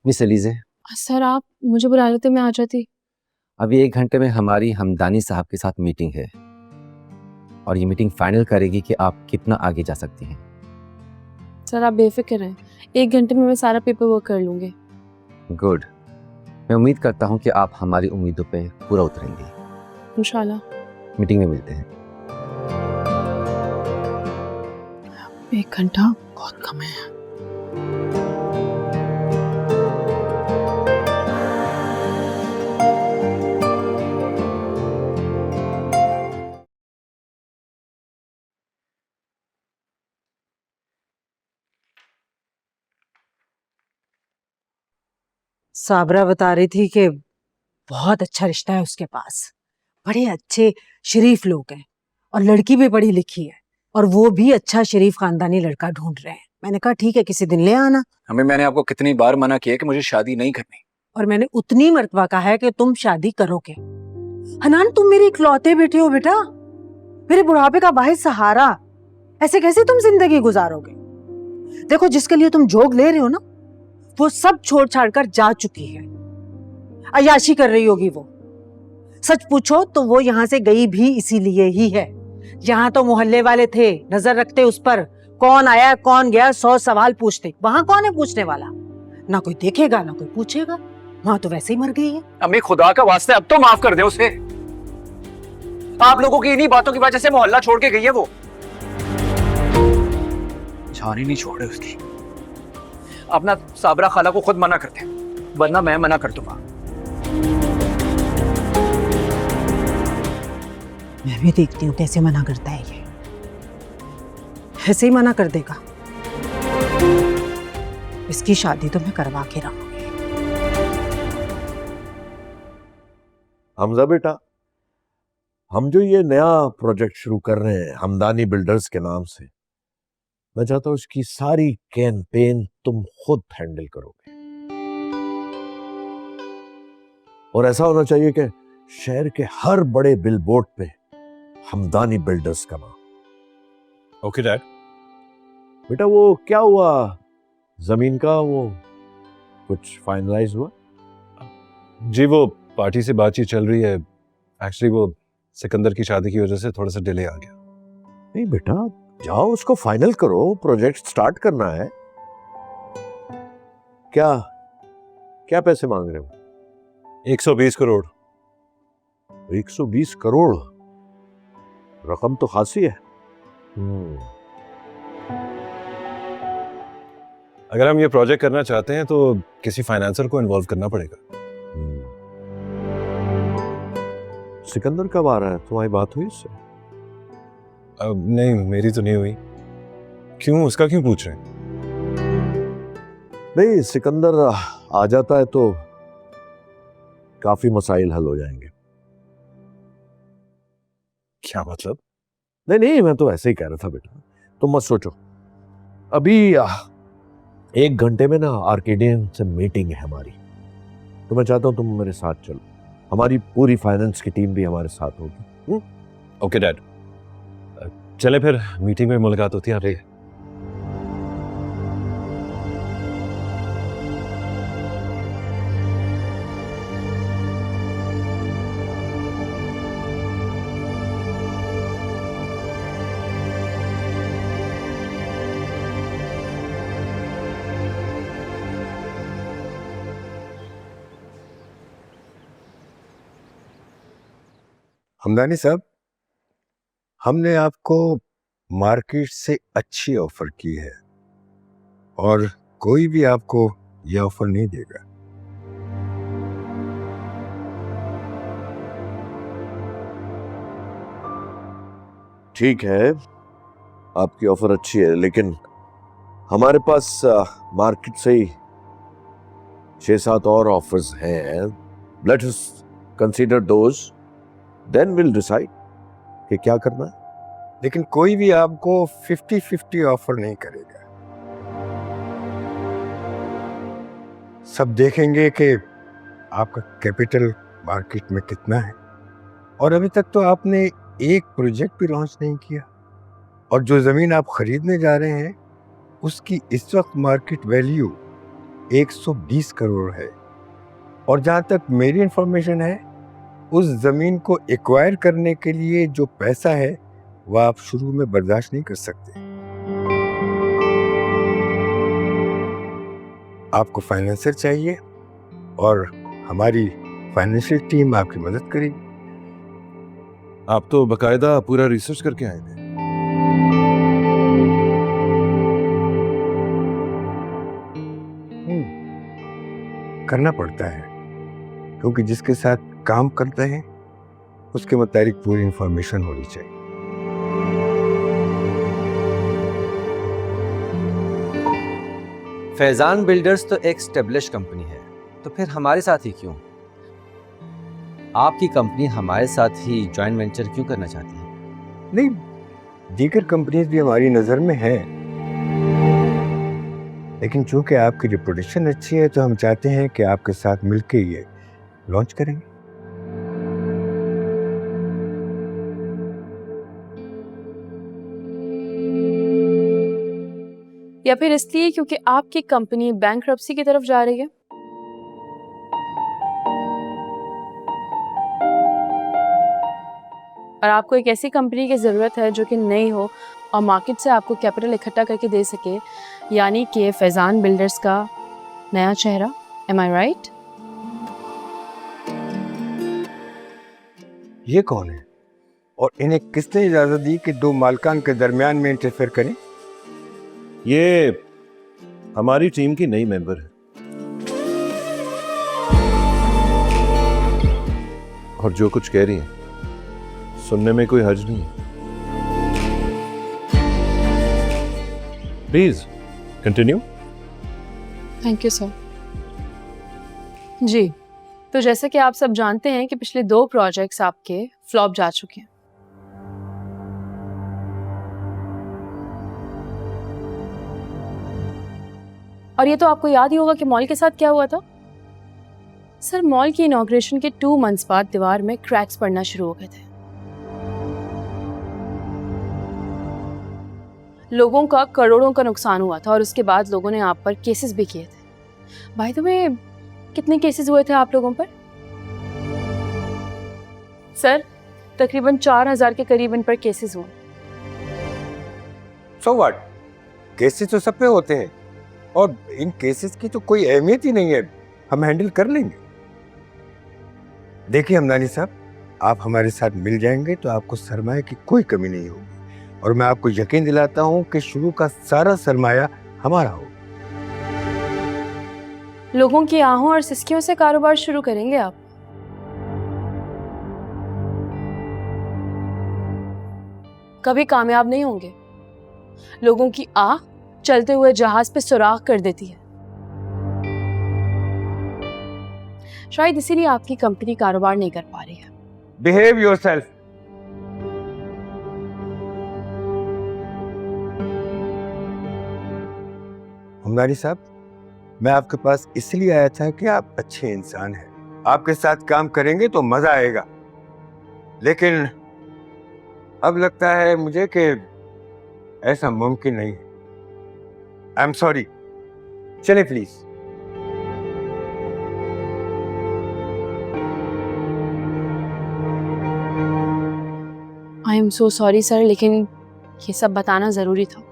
Miss एलिजे, sir आप मुझे बुला लेते, मैं आ जाती। अभी 1 घंटे में हमारी हमदानी साहब के साथ मीटिंग है और ये मीटिंग फाइनल करेगी कि आप कितना आगे जा सकती हैं। सर आप बेफिक्र हैं, 1 घंटे में मैं सारा पेपर वर्क कर लूंगी। गुड। मैं उम्मीद करता हूँ कि आप हमारी उम्मीदों पे पूरा उतरेंगी। इंशाल्लाह। मीटिंग में मिलते हैं। 1 घंटा बहुत कम है। साबरा बता रही थी कि बहुत अच्छा रिश्ता है उसके पास, बड़े अच्छे शरीफ लोग हैं और लड़की भी पढ़ी लिखी है और वो भी अच्छा शरीफ खानदानी लड़का ढूंढ रहे हैं। मैंने कहा ठीक है, किसी दिन ले आना। मैंने आपको कितनी बार मना किया कि मुझे शादी नहीं करनी, और मैंने उतनी मर्तबा कहा है कि तुम शादी करोगे। हनान तुम मेरे इकलौते बेटे हो बेटा, मेरे बुढ़ापे का वाहिद सहारा, ऐसे कैसे तुम जिंदगी गुजारोगे? देखो जिसके लिए तुम जोग ले रहे हो ना, वो सब छोड़ छाड़ कर जा चुकी है, अय्याशी कर रही होगी वो। सच पूछो तो वो यहाँ से गई भी इसीलिए ही है। यहाँ तो मोहल्ले वाले थे, नजर रखते उस पर, कौन आया कौन गया 100 सवाल पूछते। वहां कौन है पूछने वाला? ना कोई देखेगा ना कोई पूछेगा, वहां तो वैसे ही मर गई है। अम्मी खुदा का वास्ते अब तो माफ कर दे उसे। आप लोगों की इन्हीं बातों की वजह से मोहल्ला छोड़ के गई है वो। जान ही नहीं छोड़ रहे उसकी। अपना साबरा खाला को खुद मना करते, वरना मैं मना कर दूंगा। मैं भी देखती हूँ कैसे मना करता है ये, ऐसे ही मना कर देगा। इसकी शादी तो मैं करवा के रहूंगी। हमजा बेटा, हम जो ये नया प्रोजेक्ट शुरू कर रहे हैं हमदानी बिल्डर्स के नाम से, मैं चाहता हूं इसकी सारी कैंपेन तुम खुद हैंडल करोगे और ऐसा होना चाहिए कि शहर के हर बड़े बिलबोर्ड पे हमदानी बिल्डर्स का नाम। Okay dad. बेटा वो क्या हुआ, जमीन का वो कुछ फाइनलाइज हुआ? जी वो पार्टी से बातचीत चल रही है। एक्चुअली वो सिकंदर की शादी की वजह से थोड़ा सा डिले आ गया। नहीं बेटा, जाओ उसको फाइनल करो, प्रोजेक्ट स्टार्ट करना है। क्या क्या पैसे मांग रहे हो? 120 करोड़। 120 करोड़ रकम तो खासी है। अगर हम ये प्रोजेक्ट करना चाहते हैं तो किसी फाइनेंसर को इन्वॉल्व करना पड़ेगा। सिकंदर कब आ रहा है? तुम्हारी बात हुई इससे? नहीं, मेरी तो नहीं हुई। क्यों, उसका क्यों पूछ रहे हैं? नहीं, सिकंदर आ जाता है तो काफी मसाइल हल हो जाएंगे। क्या मतलब? नहीं, मैं तो ऐसे ही कह रहा था बेटा, तुम मत सोचो। अभी 1 घंटे में ना आर्केडियन से मीटिंग है हमारी, तो मैं चाहता हूं तुम मेरे साथ चलो। हमारी पूरी फाइनेंस की टीम भी हमारे साथ होगी। ओके डैड, चले फिर, मीटिंग में मुलाकात होती है आपसे। हमदानी साहब, हमने आपको मार्केट से अच्छी ऑफर की है और कोई भी आपको यह ऑफर नहीं देगा। ठीक है, आपकी ऑफर अच्छी है, लेकिन हमारे पास मार्केट से ही 6-7 और ऑफर्स हैं। Let us consider those, then will decide कि क्या करना है। लेकिन कोई भी आपको 50-50 ऑफर नहीं करेगा। सब देखेंगे कि आपका कैपिटल मार्केट में कितना है, और अभी तक तो आपने एक प्रोजेक्ट भी लॉन्च नहीं किया, और जो जमीन आप खरीदने जा रहे हैं उसकी इस वक्त मार्केट वैल्यू 120 करोड़ है। और जहां तक मेरी इंफॉर्मेशन है, उस जमीन को एक्वायर करने के लिए जो पैसा है वह आप शुरू में बर्दाश्त नहीं कर सकते। आपको फाइनेंसर चाहिए और हमारी फाइनेंशियल टीम आपकी मदद करेगी। आप तो बकायदा पूरा रिसर्च करके आए थे। करना पड़ता है, क्योंकि जिसके साथ काम करते हैं उसके मुताबिक पूरी इंफॉर्मेशन होनी चाहिए। फैजान बिल्डर्स तो एक स्टेब्लिश कंपनी है, तो फिर हमारे साथ ही क्यों? आपकी कंपनी हमारे साथ ही जॉइंट वेंचर क्यों करना चाहती है? नहीं, दीगर कंपनीज भी हमारी नज़र में है, लेकिन चूंकि आपकी रिपुटेशन अच्छी है तो हम चाहते हैं कि आपके साथ मिलकर ये लॉन्च करेंगे। या फिर इसलिए क्योंकि आपकी कंपनी बैंकरप्सी की तरफ जा रही है? और आपको एक ऐसी कंपनी की ज़रूरत है जो कि नई हो और मार्केट से आपको कैपिटल इकट्ठा करके दे सके, यानी कि फैजान बिल्डर्स का नया चेहरा। एम आई राइट? ये कौन है और इन्हें किसने इजाजत दी कि दो मालकान के दरमियान में इंटरफेयर करें? ये हमारी टीम की नई मेंबर है और जो कुछ कह रही है सुनने में कोई हर्ज नहीं है। Please continue. Thank you sir. जी, तो जैसे कि आप सब जानते हैं कि पिछले 2 प्रोजेक्ट्स आपके फ्लॉप जा चुके हैं। और ये तो आपको याद ही होगा कि मॉल के साथ क्या हुआ था। सर, मॉल की इनॉग्रेशन के 2 मंथ्स बाद दीवार में क्रैक्स पड़ना शुरू हो गए थे। लोगों का करोड़ों का नुकसान हुआ था और उसके बाद लोगों ने आप पर केसेस भी किए थे। बाय द वे, कितने केसेस हुए थे आप लोगों पर? सर, तकरीबन 4000 के करीब इन पर केसेस हुए। सो व्हाट, केसेस तो सब पे होते हैं और इन केसेस की तो कोई अहमियत ही नहीं है, हम हैंडल कर लेंगे। देखिए हमदानी साहब, आप हमारे साथ मिल जाएंगे तो आपको सरमाया की कोई कमी नहीं होगी और मैं आपको यकीन दिलाता हूं कि शुरू का सारा सरमाया हमारा होगा। लोगों की आहों और सिसकियों से कारोबार शुरू करेंगे आप? कभी कामयाब नहीं होंगे। लोगों की आह चलते हुए जहाज पे सुराख कर देती है। शायद इसीलिए आपकी कंपनी कारोबार नहीं कर पा रही है। Behave yourself. हमदानी साहब, मैं आपके पास इसलिए आया था कि आप अच्छे इंसान हैं, आपके साथ काम करेंगे तो मजा आएगा, लेकिन अब लगता है मुझे कि ऐसा मुमकिन नहीं है। आई एम सॉरी, चले please. I am so sorry sir, लेकिन ये सब बताना जरूरी था।